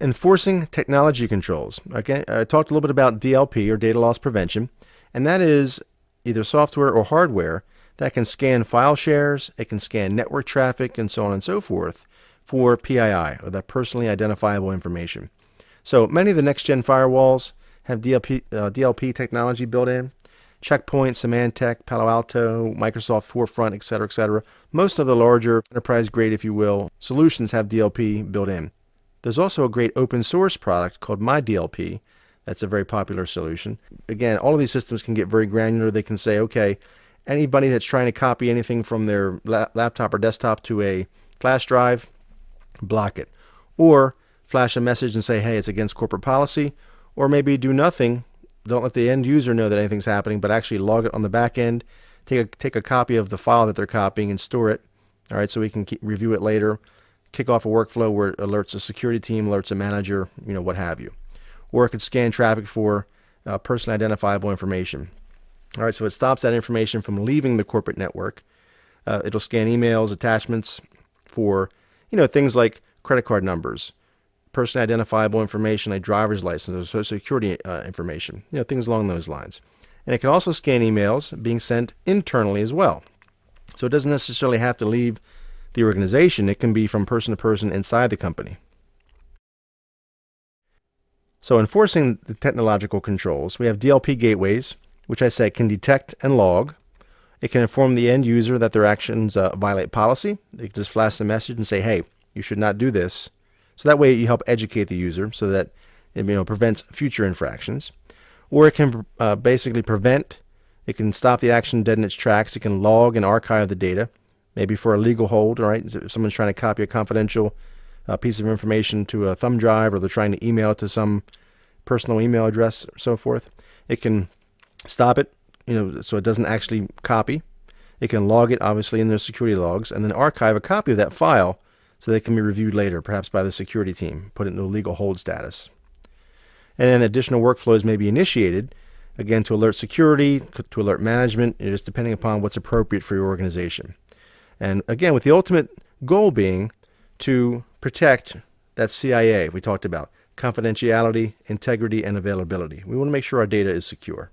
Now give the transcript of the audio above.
Enforcing technology controls. Okay, I talked a little bit about DLP, or data loss prevention, and that is either software or hardware that can scan file shares, it can scan network traffic, and so on and so forth for PII, or that personally identifiable information. So many of the next-gen firewalls have DLP technology built in. Check Point, Symantec, Palo Alto, Microsoft Forefront, etc., etc. Most of the larger enterprise-grade, if you will, solutions have DLP built in. There's also a great open source product called MyDLP. That's a very popular solution. Again, all of these systems can get very granular. They can say, okay, anybody that's trying to copy anything from their laptop or desktop to a flash drive, block it. Or flash a message and say, hey, it's against corporate policy. Or maybe do nothing. Don't let the end user know that anything's happening, but actually log it on the back end. Take a copy of the file that they're copying and store it. All right, so we can review it later. Kick off a workflow where it alerts a security team, alerts a manager, what have you. Or it could scan traffic for personally identifiable information. All right, so it stops that information from leaving the corporate network. It'll scan emails, attachments for, things like credit card numbers, personally identifiable information like driver's license or social security information, things along those lines. And it can also scan emails being sent internally as well. So it doesn't necessarily have to leave the organization. It can be from person to person inside the company. So enforcing the technological controls, we have DLP gateways, which I said can detect and log. It can inform the end user that their actions violate policy. They can just flash the message and say, hey, you should not do this. So that way you help educate the user so that it prevents future infractions. Or it can basically prevent. It can stop the action dead in its tracks. It can log and archive the data, maybe for a legal hold. All right, if someone's trying to copy a confidential piece of information to a thumb drive, or they're trying to email it to some personal email address or so forth, it can stop it, so it doesn't actually copy. It can log it, obviously, in their security logs, and then archive a copy of that file so that it can be reviewed later, perhaps by the security team, put it into a legal hold status. And then additional workflows may be initiated, again, to alert security, to alert management, just depending upon what's appropriate for your organization. And again, with the ultimate goal being to protect that CIA we talked about, confidentiality, integrity, and availability. We want to make sure our data is secure.